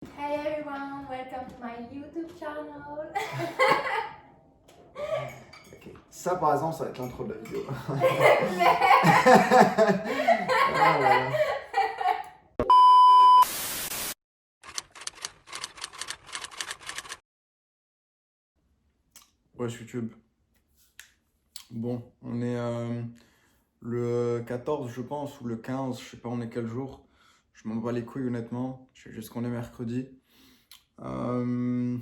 Hey everyone, welcome to my YouTube channel. Ok. Ça, par exemple, ça va être l'intro de la vidéo. Ah là là. Ouais, YouTube. Bon, on est le 14, je pense, ou le 15, je sais pas on est quel jour. Je m'en bats les couilles, honnêtement. Je sais juste qu'on est mercredi. Euh,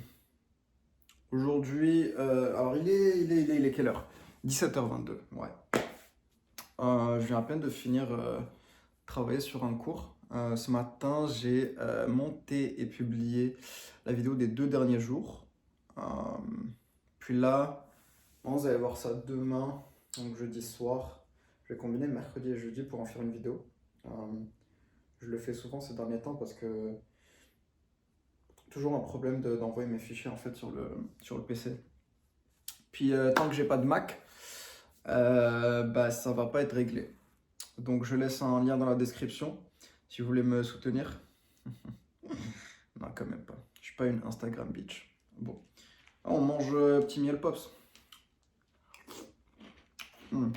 Aujourd'hui, alors il est quelle heure? 17h22, ouais. Je viens à peine de finir travailler sur un cours. Ce matin, j'ai monté et publié la vidéo des 2 derniers jours. Euh, Puis là, vous allez voir ça demain, donc jeudi soir. Je vais combiner mercredi et jeudi pour en faire une vidéo. Euh, je le fais souvent ces derniers temps parce que toujours un problème d'envoyer mes fichiers en fait sur le PC. Puis tant que j'ai pas de Mac, bah ça va pas être réglé. Donc je laisse un lien dans la description si vous voulez me soutenir. Non, quand même pas. Je suis pas une Instagram bitch. Bon. Ah, on mange petit miel pops. Hmm.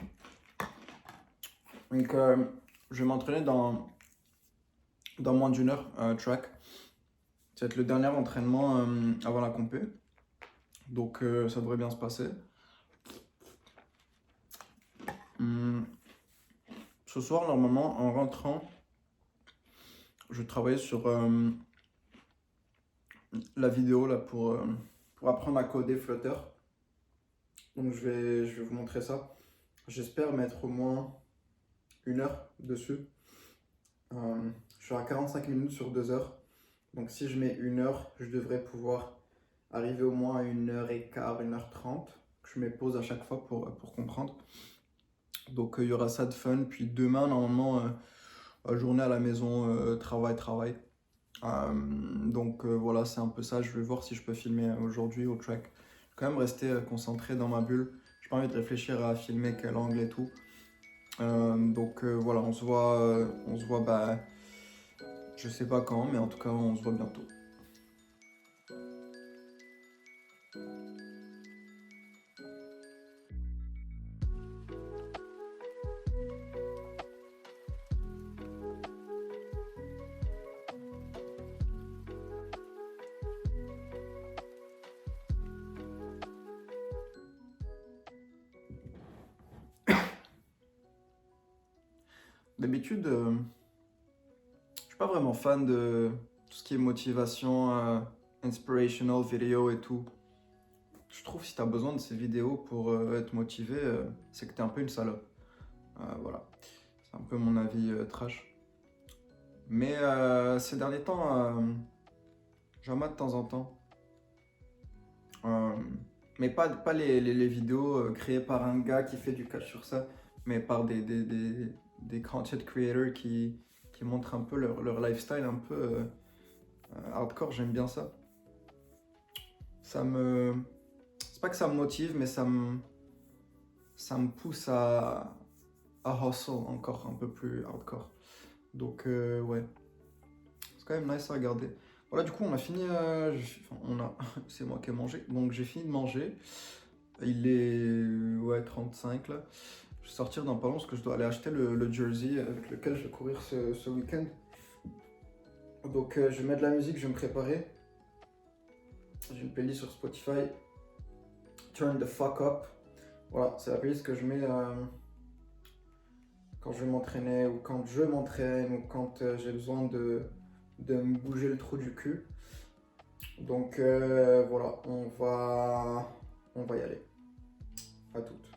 Donc je vais m'entraîner dans moins d'une heure, track. Ça va être le dernier entraînement avant la compé. Donc ça devrait bien se passer. Hmm. Ce soir, normalement, en rentrant, je vais travailler sur la vidéo là, pour apprendre à coder Flutter. Donc je vais vous montrer ça. J'espère mettre au moins 1 heure dessus. Je suis à 45 minutes sur 2 heures. Donc si je mets 1 heure, je devrais pouvoir arriver au moins à 1h15, 1h30. Je mets pause à chaque fois pour comprendre. Donc il y aura ça de fun. Puis demain, normalement, journée à la maison, travail. Donc voilà, c'est un peu ça. Je vais voir si je peux filmer aujourd'hui au track. Je vais quand même rester concentré dans ma bulle. J'ai pas envie de réfléchir à filmer quel angle et tout. Donc voilà, on se voit bah, je sais pas quand, mais en tout cas, on se voit bientôt. D'habitude, je suis pas vraiment fan de tout ce qui est motivation, inspirational video et tout. Je trouve que si tu as besoin de ces vidéos pour être motivé, c'est que tu es un peu une salope. Voilà, c'est un peu mon avis trash. Mais ces derniers temps, j'en mate de temps en temps. Euh, mais pas les vidéos créées par un gars qui fait du cash sur ça, mais par des content creators qui montrent un peu leur lifestyle un peu hardcore. J'aime bien ça. Ça me... C'est pas que ça me motive, mais ça me pousse à hustle encore un peu plus hardcore. Donc ouais, c'est quand même nice à regarder. Voilà, du coup, on a fini. C'est moi qui ai mangé. Donc j'ai fini de manger. Il est ouais, 35 là. Je vais sortir dans pas long parce que je dois aller acheter le jersey avec lequel je vais courir ce week-end. Donc je vais mettre de la musique, je vais me préparer. J'ai une playlist sur Spotify. Turn the fuck up. Voilà, c'est la playlist que je mets quand je vais m'entraîner ou quand je m'entraîne ou quand j'ai besoin de me bouger le trou du cul. Donc voilà, on va y aller. À toutes.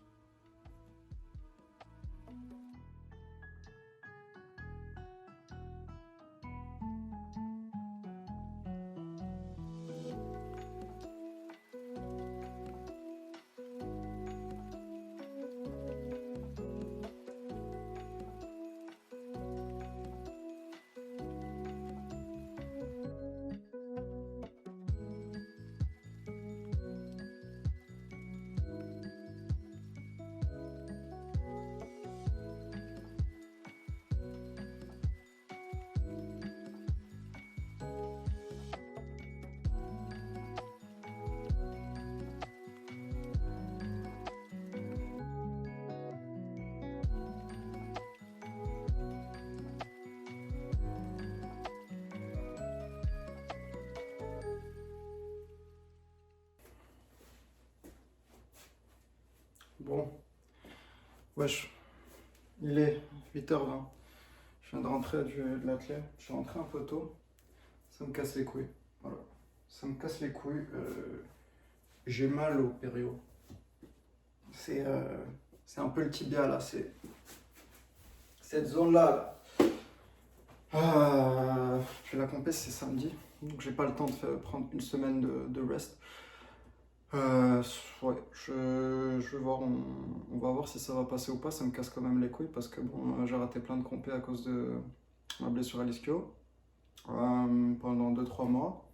Bon, wesh, il est 8h20. Je viens de rentrer de l'atelier. Je suis rentré un peu tôt. Ça me casse les couilles. Voilà. Ça me casse les couilles. J'ai mal au pério. C'est un peu le tibia là. C'est cette zone-là. Là. Puis la compète c'est samedi. Donc j'ai pas le temps de prendre une semaine de rest. Ouais, je vais voir, on va voir si ça va passer ou pas. Ça me casse quand même les couilles parce que bon, j'ai raté plein de compés à cause de ma blessure à l'ischio pendant 2-3 mois.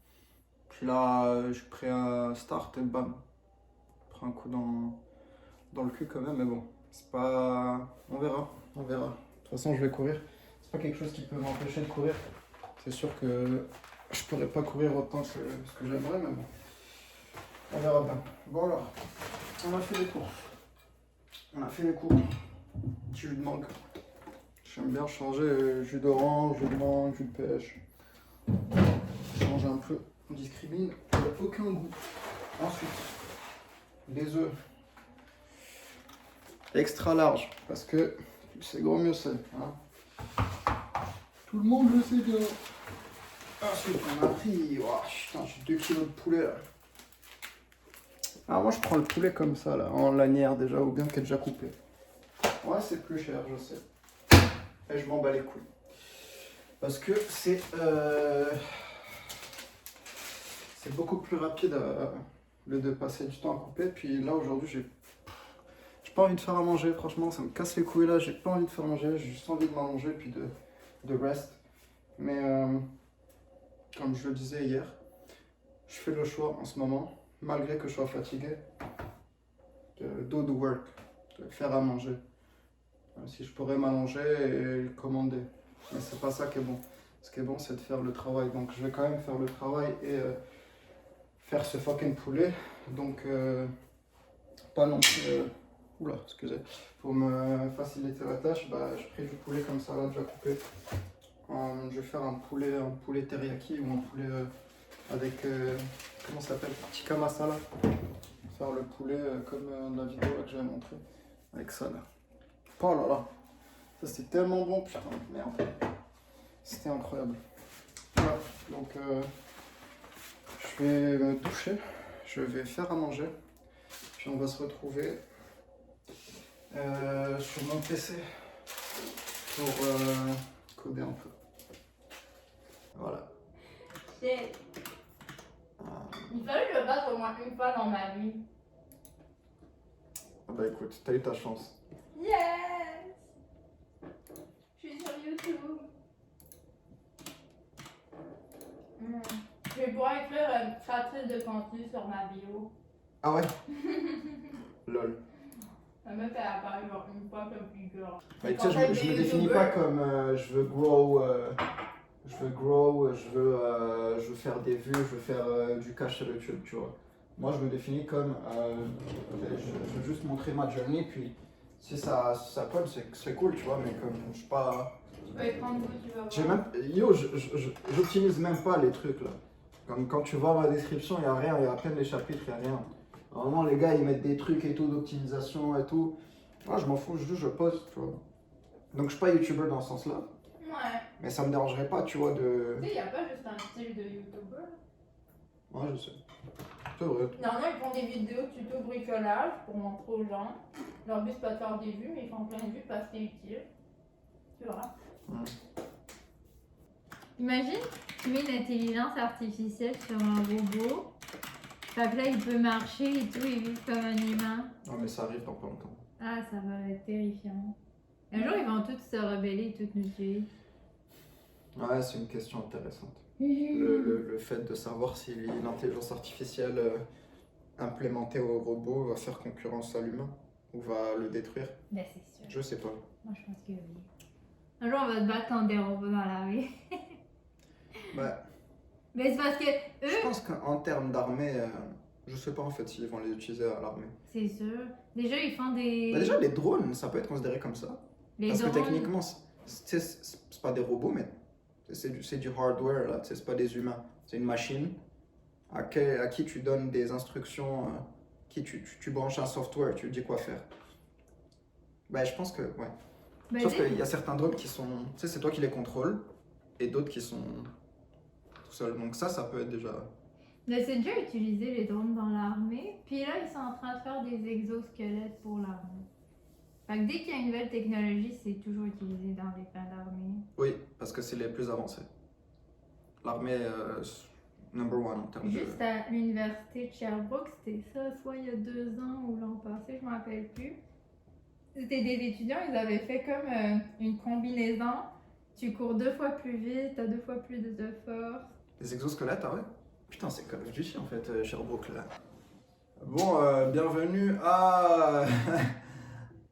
Puis là, je suis prêt à start et bam, je prends un coup dans le cul quand même, mais bon, c'est pas. On verra, on verra. De toute façon, je vais courir. C'est pas quelque chose qui peut m'empêcher de courir. C'est sûr que je pourrais pas courir autant que ce que j'aimerais, mais bon. On verra bien. Bon alors, on a fait les cours. On a fait les cours. Jus de mangue. J'aime bien changer jus d'orange, jus de mangue, jus de pêche. Change un peu. On discrimine. Il n'y a aucun goût. Ensuite, les œufs. Extra large. Parce que plus c'est gros, mieux c'est. Hein. Tout le monde le sait bien. Ensuite, on a pris. Oh, putain, j'ai 2 kilos de poulet là. Ah, moi je prends le poulet comme ça là, en lanière déjà, ou bien qui est déjà coupé. Ouais, c'est plus cher, je sais. Et je m'en bats les couilles. Parce que c'est beaucoup plus rapide de passer du temps à couper. Puis là aujourd'hui, j'ai pas envie de faire à manger, franchement, ça me casse les couilles là. J'ai pas envie de faire à manger, j'ai juste envie de m'allonger puis de rest. Mais comme je le disais hier, je fais le choix en ce moment, malgré que je sois fatigué, de do the work, de faire à manger. Si je pourrais m'allonger et commander. Mais c'est pas ça qui est bon. Ce qui est bon, c'est de faire le travail. Donc je vais quand même faire le travail et faire ce fucking poulet. Donc pas non plus... oula, excusez. Pour me faciliter la tâche, bah, je pris du poulet comme ça là, déjà coupé. Je vais faire un poulet teriyaki ou un poulet avec... comment ça s'appelle? Tikka masala. Faire le poulet comme dans la vidéo là, que j'avais montré. Avec ça là. Oh là là. Ça c'était tellement bon, putain, merde. C'était incroyable. Voilà, donc je vais me doucher. Je vais faire à manger. Puis on va se retrouver sur mon PC pour coder un peu. Voilà. Shit. Il fallait que je le fasse au moins une fois dans ma vie. Ah bah écoute, t'as eu ta chance. Yes! Je suis sur YouTube. Je vais pouvoir écrire créatrice de contenu sur ma bio. Ah ouais? Lol. La meuf elle a apparu genre une fois comme figure. Mais tu sais, je me définis pas comme je veux grow, je veux faire des vues, je veux faire du cash sur YouTube, tu vois. Moi, je me définis comme je veux juste montrer ma journey, puis si ça colle, c'est cool, tu vois, mais comme je suis pas. Tu peux y prendre où tu vas voir. J'ai même, yo, j'optimise même pas les trucs là. Comme quand tu vois ma description, il n'y a rien, il y a à peine les chapitres, il n'y a rien. Normalement, les gars, ils mettent des trucs et tout, d'optimisation et tout. Moi, je m'en fous, je poste, tu vois. Donc, je suis pas youtubeur dans ce sens-là. Ouais. Mais ça me dérangerait pas, tu vois, de. Tu sais, il n'y a pas juste un style de youtubeur. Ouais, je sais. C'est vrai. Normalement, ils font des vidéos tuto bricolage pour montrer aux gens. Leur but, c'est pas de faire des vues, mais ils font plein de vues parce que c'est utile. Tu vois. Imagine, tu mets une intelligence artificielle sur un robot. Fait que là, il peut marcher et tout, et vivre comme un humain. Non, mais ça arrive dans pas longtemps. Ah, ça va être terrifiant. Un jour, ils vont tous se rebeller et tous nous tuer. Ouais, c'est une question intéressante. Le fait de savoir si l'intelligence artificielle implémentée au robot va faire concurrence à l'humain ou va le détruire. Ben, c'est sûr. Je sais pas. Moi, je pense que oui. Un jour, on va se battre contre des robots dans la rue. Bah, Mais c'est parce que je eux, pense qu'en termes d'armée, je sais pas en fait s'ils vont les utiliser à l'armée. c'est sûr. Déjà, ils font des. Bah, déjà, les drones, ça peut être considéré comme ça. les Parce que drones. techniquement, c'est pas des robots, mais c'est du hardware, là. C'est pas des humains. C'est une machine à qui tu donnes des instructions, qui tu branches un software, tu lui dis quoi faire. Bah, je pense que, ouais. Bah, Sauf j'ai- qu'il y a certains drones qui sont, tu sais, c'est toi qui les contrôles, et d'autres qui sont tout seuls. Donc ça peut être déjà... Mais c'est déjà utilisé les drones dans l'armée. Puis là, ils sont en train de faire des exosquelettes pour l'armée. Fait que dès qu'il y a une nouvelle technologie, c'est toujours utilisé dans les plans d'armée. Oui, parce que c'est les plus avancés. L'armée, number one en termes de... Juste à l'université de Sherbrooke, c'était ça, soit il y a 2 ans ou l'an passé, je ne me rappelle plus. C'était des étudiants, ils avaient fait comme une combinaison. Tu cours 2 fois plus vite, t'as 2 fois plus de force. Des exosquelettes, ah ouais? Putain, c'est Call of Duty en fait, Sherbrooke là. Bon, bienvenue à...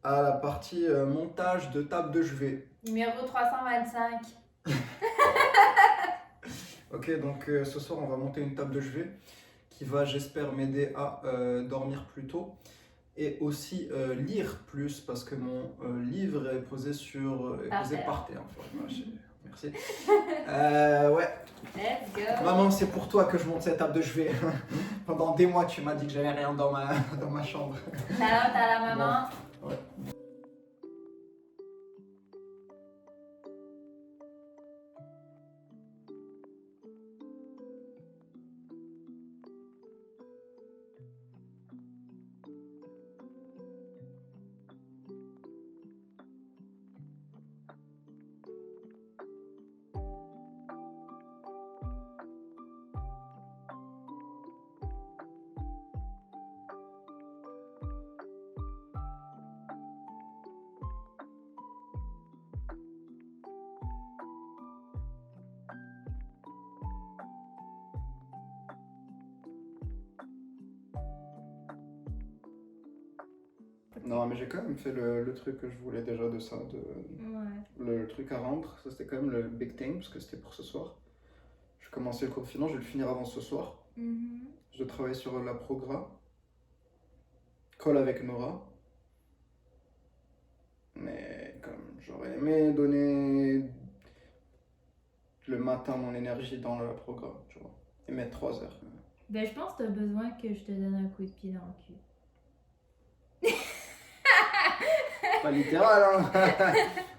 à la partie montage de table de chevet. Numéro 325. Ok, donc ce soir on va monter une table de chevet qui va, j'espère, m'aider à dormir plus tôt et aussi lire plus parce que mon livre est posé par terre. Enfin, merci. Ouais. Let's go. Maman, c'est pour toi que je monte cette table de chevet. Pendant des mois, tu m'as dit que j'avais rien dans ma chambre. Shout out à la maman. Ouais. Non, mais j'ai quand même fait le truc que je voulais déjà de ça, Ouais. le truc à rendre. Ça, c'était quand même le big thing, parce que c'était pour ce soir. Je commençais le cours de finance, je vais le finir avant ce soir. Mhm. Je travaille sur la progra. Call avec Nora. Mais comme j'aurais aimé donner le matin mon énergie dans le programme, tu vois. Et mettre 3 heures. Ben, je pense que t'as besoin que je te donne un coup de pied dans le cul. Pas littéral, hein.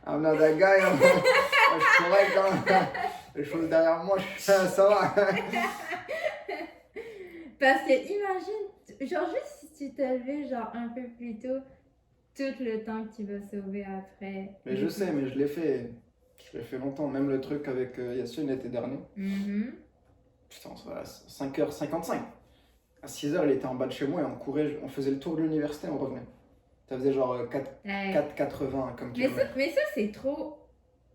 I'm not that guy, hein. Moi, je suis correct, hein. Les choses derrière moi, ça va. Parce que imagine, genre juste si tu t'es levé genre un peu plus tôt, tout le temps que tu vas sauver après. Mais je sais, mais je l'ai fait. Je l'ai fait longtemps. Même le truc avec Yassine l'été dernier. Mhm. Putain, ça va à 5h55. À 6h, il était en bas de chez moi et on courait, on faisait le tour de l'université et on revenait. Ça faisait genre 4,80 comme kilomètre. Mais ça c'est trop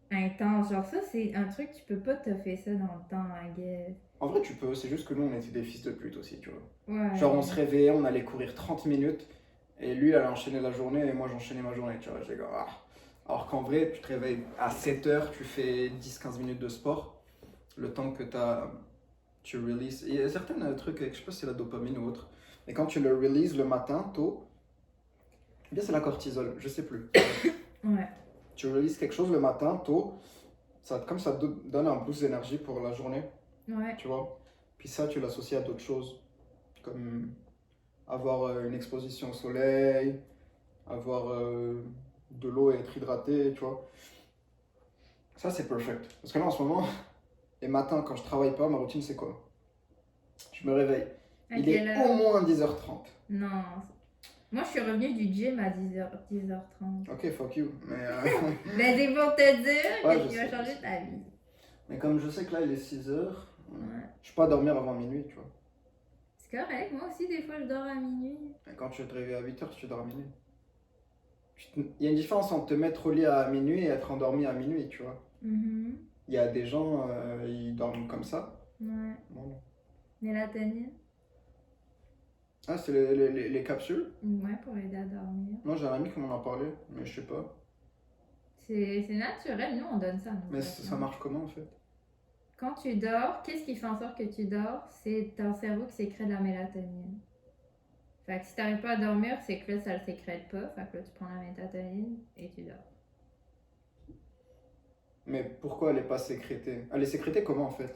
intense. Genre ça, c'est un truc, tu peux pas te faire ça dans le temps, I guess. En vrai, tu peux, c'est juste que nous, on était des fils de pute aussi, tu vois. Ouais. Genre, on se réveillait, on allait courir 30 minutes et lui, il allait enchaîner la journée et moi, j'enchaînais ma journée, tu vois. J'ai dit, ah. Alors qu'en vrai, tu te réveilles à 7h, tu fais 10-15 minutes de sport, le temps que tu releases. Il y a certains trucs, je sais pas si c'est la dopamine ou autre, mais quand tu le releases le matin, tôt, eh bien c'est la cortisol, je sais plus. Ouais. Tu releases quelque chose le matin, tôt, comme ça te donne un boost d'énergie pour la journée, Ouais. tu vois. Puis ça, tu l'associes à d'autres choses, comme avoir une exposition au soleil, avoir de l'eau et être hydraté, tu vois. Ça, c'est perfect. Parce que là, en ce moment, les matins, quand je travaille pas, ma routine, c'est quoi? Je me réveille. À Il quelle est heure? au moins 10h30. Non. Moi, je suis revenue du gym à 10h30. Ok, fuck you. Mais, Ben, c'est pour te dire Ouais, que je tu vas sais, changer je sais. ta vie. mais comme je sais que là, il est 6h, Ouais. je peux pas dormir avant minuit, tu vois. C'est correct. Moi aussi, des fois, je dors à minuit. Et quand tu te réveilles à 8h, tu dors à minuit. Il y a une différence entre te mettre au lit à minuit et être endormi à minuit, tu vois. Mhm. Il y a des gens, ils dorment comme ça. Ouais. Non. Mélatonine. Ah, c'est les capsules? Ouais, pour aider à dormir. Moi, j'ai un ami qui m'en a parlé, mais je sais pas. C'est naturel. Nous, on donne ça. à nos Mais patients. ça marche comment en fait? Quand tu dors, qu'est-ce qui fait en sorte que tu dors? C'est ton cerveau qui sécrète de la mélatonine. Fait que si t'arrives pas à dormir, c'est que là, ça le sécrète pas. Fait que là, tu prends la mélatonine et tu dors. Mais pourquoi elle est pas sécrétée? Elle est sécrétée comment en fait?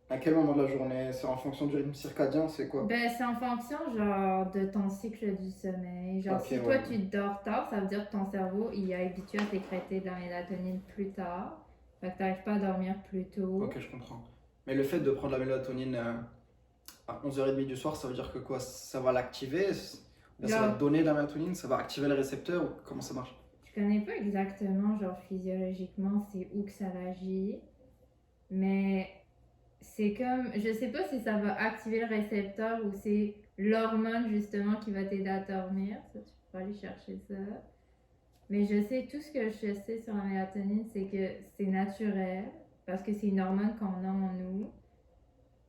À quel moment de la journée? C'est en fonction du rythme circadien, c'est quoi? Ben, c'est en fonction, genre, de ton cycle du sommeil. Genre, Ok, si ouais, toi, ouais. tu dors tard, ça veut dire que ton cerveau, il est habitué à sécréter de la mélatonine plus tard. Fait que t'arrives pas à dormir plus tôt. Ok, je comprends. Mais le fait de prendre la mélatonine à 11h30 du soir, ça veut dire que quoi? Ça va l'activer? Bien, ça va Genre, te donner de la mélatonine? Ça va activer le récepteur? Ou comment ça marche? je connais pas exactement, genre, physiologiquement, c'est où que ça agit. Mais c'est comme, je sais pas si ça va activer le récepteur ou c'est l'hormone justement qui va t'aider à dormir. Ça, tu peux aller chercher ça. Mais je sais, tout ce que je sais sur la mélatonine, c'est que c'est naturel parce que c'est une hormone qu'on a en nous.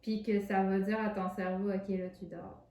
Puis que ça va dire à ton cerveau, ok, là tu dors.